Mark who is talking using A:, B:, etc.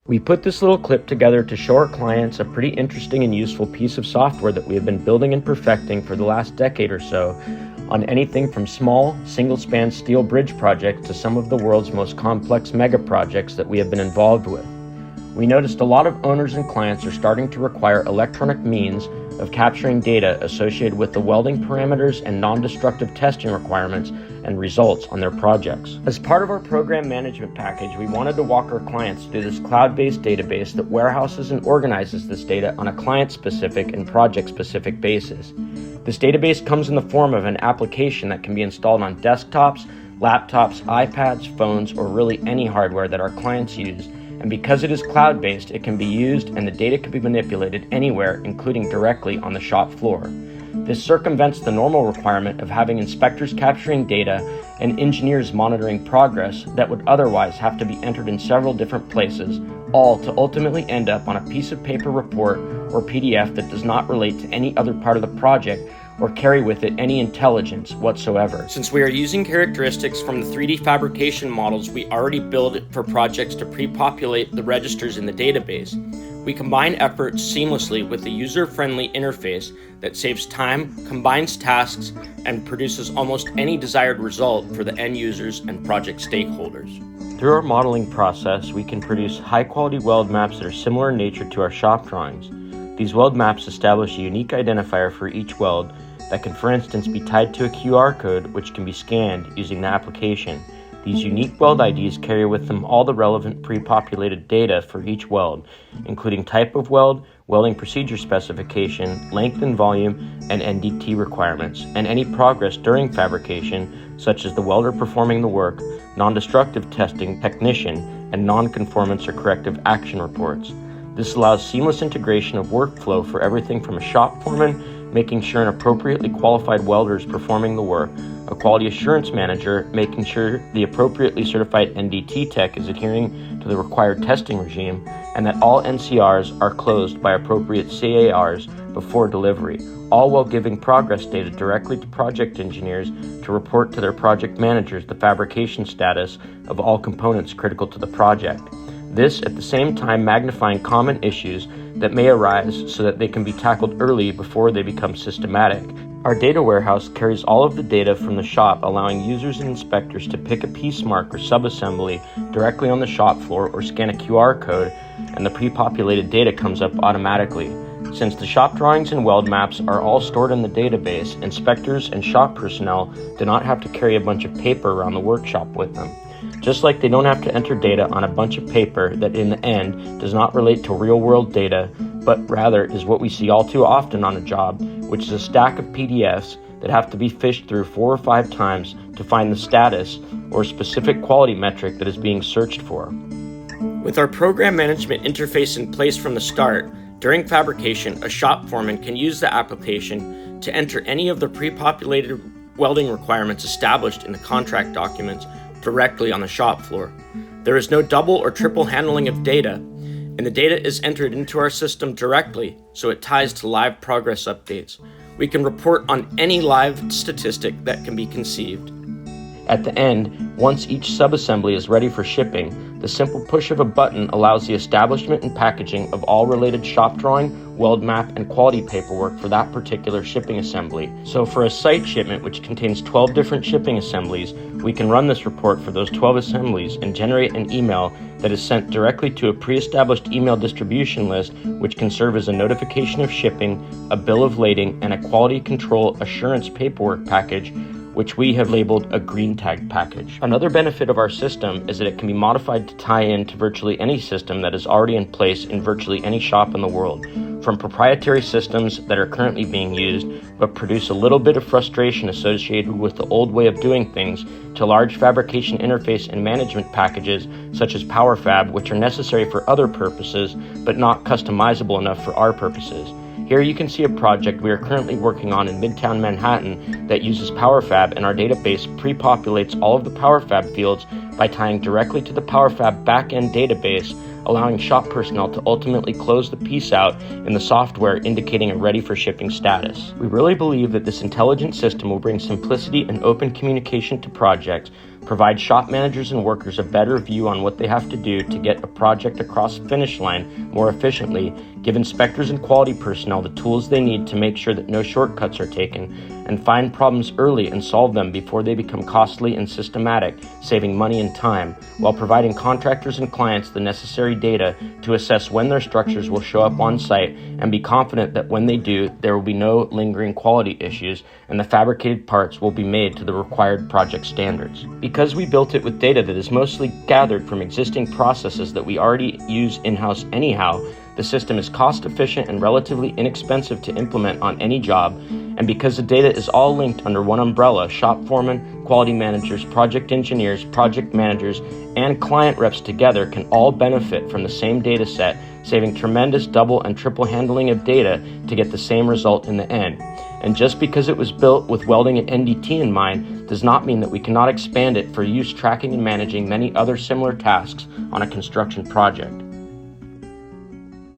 A: We put this little clip together to show our clients a pretty interesting and useful piece of software that we have been building and perfecting for the last decade or so on anything from small, single-span steel bridge projects to some of the world's most complex mega projects that we have been involved with. We noticed a lot of owners and clients are starting to require electronic means of capturing data associated with the welding parameters and non-destructive testing requirements and results on their projects. As part of our program management package, we wanted to walk our clients through this cloud-based database that warehouses and organizes this data on a client-specific and project-specific basis. This database comes in the form of an application that can be installed on desktops, laptops, iPads, phones, or really any hardware that our clients use. And because it is cloud-based, it can be used and the data can be manipulated anywhere, including directly on the shop floor. This circumvents the normal requirement of having inspectors capturing data and engineers monitoring progress that would otherwise have to be entered in several different places, all to ultimately end up on a piece of paper report or PDF that does not relate to any other part of the project or carry with it any intelligence whatsoever. Since we are using characteristics from the 3D fabrication models we already built for projects to pre-populate the registers in the database, we combine efforts seamlessly with a user-friendly interface that saves time, combines tasks, and produces almost any desired result for the end users and project stakeholders. Through our modeling process, we can produce high-quality weld maps that are similar in nature to our shop drawings. These weld maps establish a unique identifier for each weld that can, for instance, be tied to a QR code which can be scanned using the application. These unique weld IDs carry with them all the relevant pre-populated data for each weld, including type of weld, welding procedure specification, length and volume, and NDT requirements, and any progress during fabrication, such as the welder performing the work, non-destructive testing technician, and non-conformance or corrective action reports. This allows seamless integration of workflow for everything from a shop foreman making sure an appropriately qualified welder is performing the work, a quality assurance manager making sure the appropriately certified NDT tech is adhering to the required testing regime, and that all NCRs are closed by appropriate CARs before delivery, all while giving progress data directly to project engineers to report to their project managers the fabrication status of all components critical to the project. This, at the same time, magnifying common issues that may arise so that they can be tackled early before they become systematic. Our data warehouse carries all of the data from the shop, allowing users and inspectors to pick a piece mark or subassembly directly on the shop floor or scan a QR code, and the pre-populated data comes up automatically. Since the shop drawings and weld maps are all stored in the database, inspectors and shop personnel do not have to carry a bunch of paper around the workshop with them. Just like they don't have to enter data on a bunch of paper that in the end does not relate to real-world data, but rather is what we see all too often on a job, which is a stack of PDFs that have to be fished through 4 or 5 times to find the status or specific quality metric that is being searched for. With our program management interface in place from the start, during fabrication, a shop foreman can use the application to enter any of the pre-populated welding requirements established in the contract documents directly on the shop floor. There is no double or triple handling of data, and the data is entered into our system directly, so it ties to live progress updates. We can report on any live statistic that can be conceived. At the end, once each subassembly is ready for shipping, the simple push of a button allows the establishment and packaging of all related shop drawing, weld map, and quality paperwork for that particular shipping assembly. So for a site shipment which contains 12 different shipping assemblies, we can run this report for those 12 assemblies and generate an email that is sent directly to a pre-established email distribution list, which can serve as a notification of shipping, a bill of lading, and a quality control assurance paperwork package, which we have labeled a green tag package. Another benefit of our system is that it can be modified to tie in to virtually any system that is already in place in virtually any shop in the world, from proprietary systems that are currently being used but produce a little bit of frustration associated with the old way of doing things, to large fabrication interface and management packages such as PowerFab, which are necessary for other purposes but not customizable enough for our purposes. Here you can see a project we are currently working on in Midtown Manhattan that uses PowerFab, and our database pre-populates all of the PowerFab fields by tying directly to the PowerFab backend database, allowing shop personnel to ultimately close the piece out in the software indicating a ready for shipping status. We really believe that this intelligent system will bring simplicity and open communication to projects, provide shop managers and workers a better view on what they have to do to get a project across the finish line more efficiently, give inspectors and quality personnel the tools they need to make sure that no shortcuts are taken, and find problems early and solve them before they become costly and systematic, saving money and time, while providing contractors and clients the necessary data to assess when their structures will show up on site and be confident that when they do, there will be no lingering quality issues and the fabricated parts will be made to the required project standards. Because we built it with data that is mostly gathered from existing processes that we already use in-house anyhow, the system is cost efficient and relatively inexpensive to implement on any job, and because the data is all linked under one umbrella, shop foremen, quality managers, project engineers, project managers, and client reps together can all benefit from the same data set, saving tremendous double and triple handling of data to get the same result in the end. And just because it was built with welding and NDT in mind does not mean that we cannot expand it for use tracking and managing many other similar tasks on a construction project.